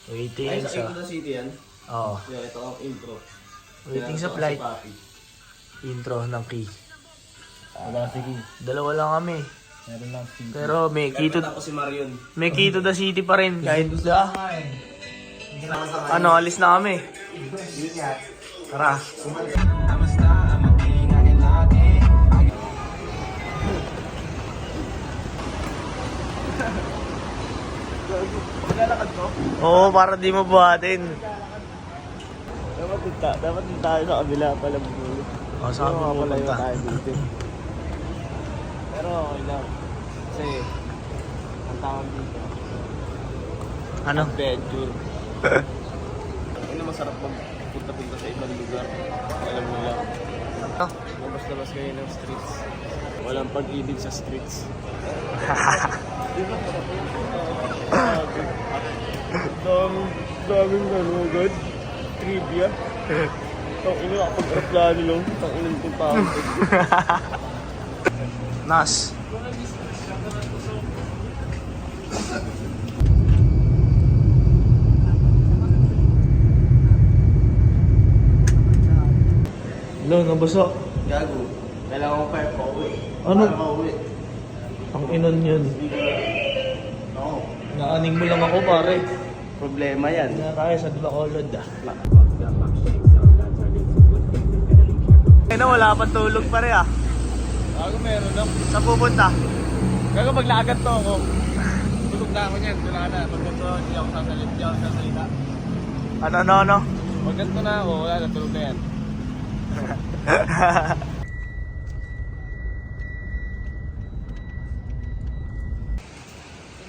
Waiting Ay, sa sa... Quezon City yan. Oo. Yan, ito ang intro. Waiting sa Ginagawa flight. si Papi. Intro ng key. Wala, sige. Dalawa lang kami. Meron lang sige. Pero may key to... Tapos si Marion. May key to the city pa rin. Kahit da. Ano, alis na kami. Tara. Maglalakad ko? Oo, para di mo buhatin. Dapat din tayo sa kabila pala bulo. O, saan mo pupunta? tayo dito. Pero okay lang. Kasi, ang tawag dito, Ano? adventure. Ano masarap magpunta-punta sa ibang lugar. Alam mo lang. Oh. Labas-labas kayo ng streets. Walang pag-ibig sa streets. Daming nanugod. Trivia. Tang ina kapag aeroplano lang. Tang ina ng tao. Nas. Hello, nabasa. Gago. Kailangan ko pa yung pauwi. Ano? Para mauwi. Ang inon yun. Oo. Naaning mo lang ako, pare. Problema yan. Hindi na tayo sa Bacolod, ah. Ay na, wala pa tulog pare, ah. Gago meron lang. Saan pupunta? Gago maglakad to ako. Tulog na ako niyan. Wala na. Pag ganito, hindi ako sasalita. Ano? Pag ganito na ako, wala na. Tulog na yan.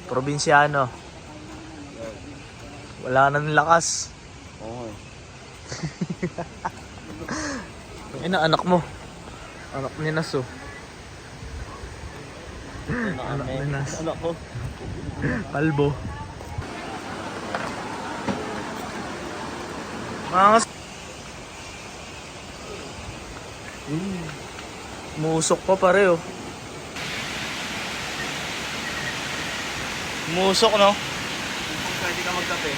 Probinsyano. Wala nang lakas. Oo. Ay na, anak mo. Anak ni Naso. Anak ni Nas. Anak ko. Kalbo. Mga musok pa pare, oh. Musok, no? Kung pwede ka magkape.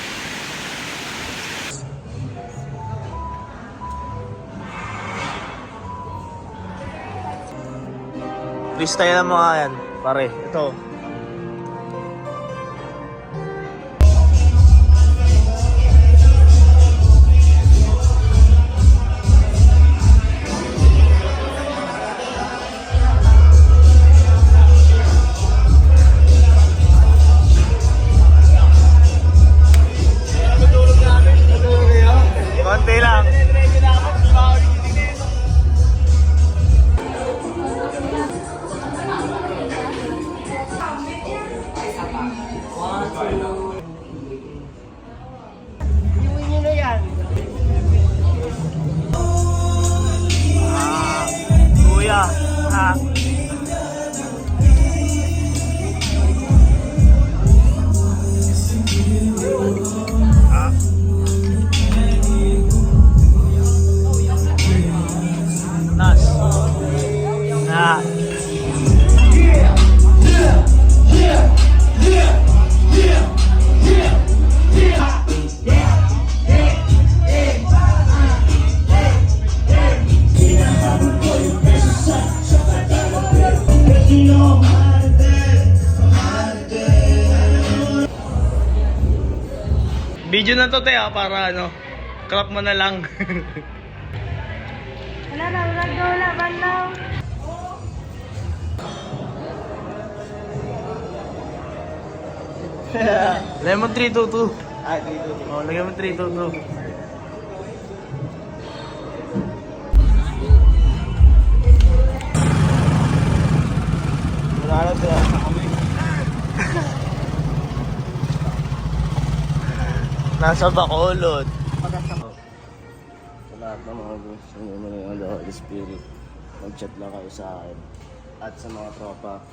Freestyle na mga yan, pare. Ito. Konti lang. Kuya, ha? Nas. Ha? Video na to, te, ha, para ano, crop mo na lang. Wala na, wala banlaw. Lemon 322. Ay, dito. Oh, lagyan mo 322. Wala na sila sa kami. Nasa Bacolod. Sa lahat ng mga gusto nyo ng the Holy Spirit, mag-chat lang kayo sa akin. At sa mga tropa,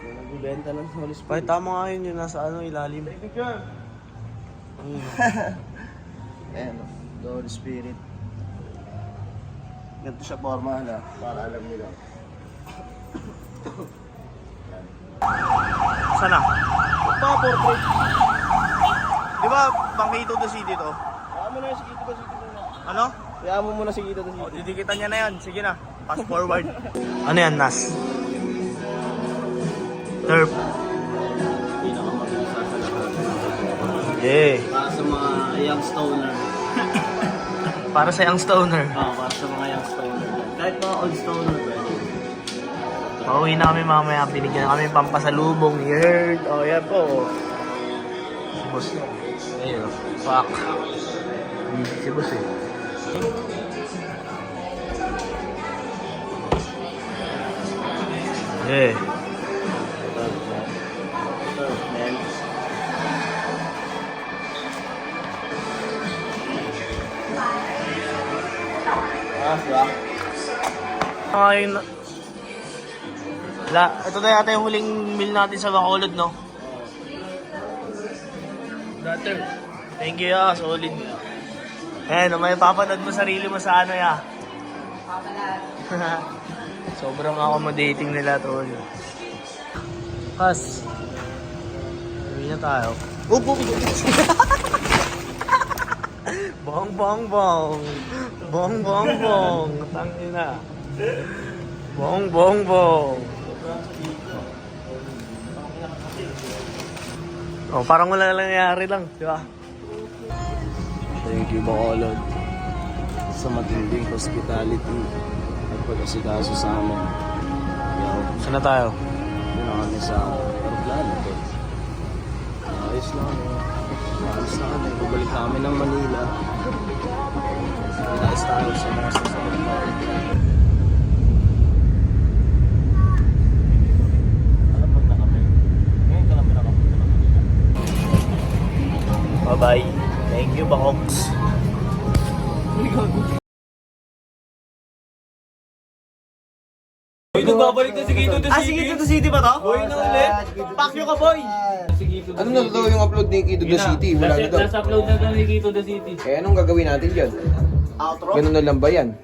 may nagbibenta ng Holy Spirit. Pakita mo nga yun, yung nasa ano, ilalim. Ayan, the Holy Spirit. Ganito siya forma na, para alam nila. Sana? Pa-portrait. Di ba, Bangkito the City to? Kaya mo na yung Sikito the City muna. Ano? Kaya mo muna Sikito the O, City. didikitan niya na yan. Sige na. Fast forward. Ano yan, Nas? Turf. Pinakamabisa sa lahat. Yeah. Para sa mga young stoner. Para sa young stoner. Para sa mga young stoner. Kahit mga old stoner pwede. Pauwi na kami mamaya. Binigyan kami pampasalubong ni Herd. O, yan po. Si Boss. Ayun. Fuck. Busy si Boss eh. Yeah. Man. Diba? Ayun. Ito na yata yung huling meal natin sa Bacolod, no? Brother, thank you ya, solid. May papanood mo sarili mo sa ano ya. Sobrang accommodating nila, tol. Pas. Uwi na tayo. Upo! Bong, bong, bong. Bong, bong, bong. Tangin na. Bong, bong, bong. Oh, parang wala nangyayari lang, di ba? Thank you, Bacolod, sa matinding hospitality at pag-asikaso sa amin. Saan na tayo? Yun na kami sa aeroplano. Ayos lang. Ayos na kami. Babalik kami ng Manila. Ayos tayo sa mga sasabi. Bye-bye. Thank you, Bakoks. Boy, nagbabalik na si Kito the City. Si Kito the City ba to? Boy, na ulit. Pakyo ka, boy! Ano na daw yung upload ni Kito the City? Wala na daw. Last upload na daw ni Kito the City. Eh, anong gagawin natin dyan? Outro? Ganun na lang ba yan?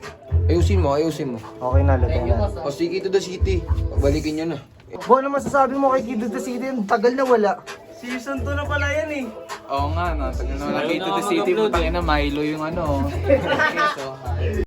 Ayusin mo, ayusin mo. Okay na, Lieutenant. O si Kito the City, pagbalikin nyo na. Bo, ano masasabi mo kay Kito the City? Tagal na wala. Season 2 na pala yan eh. Oo nga, no. Tagal na lang dito Ayaw the city. nakakapag-upload Putang ina, Milo yung ano.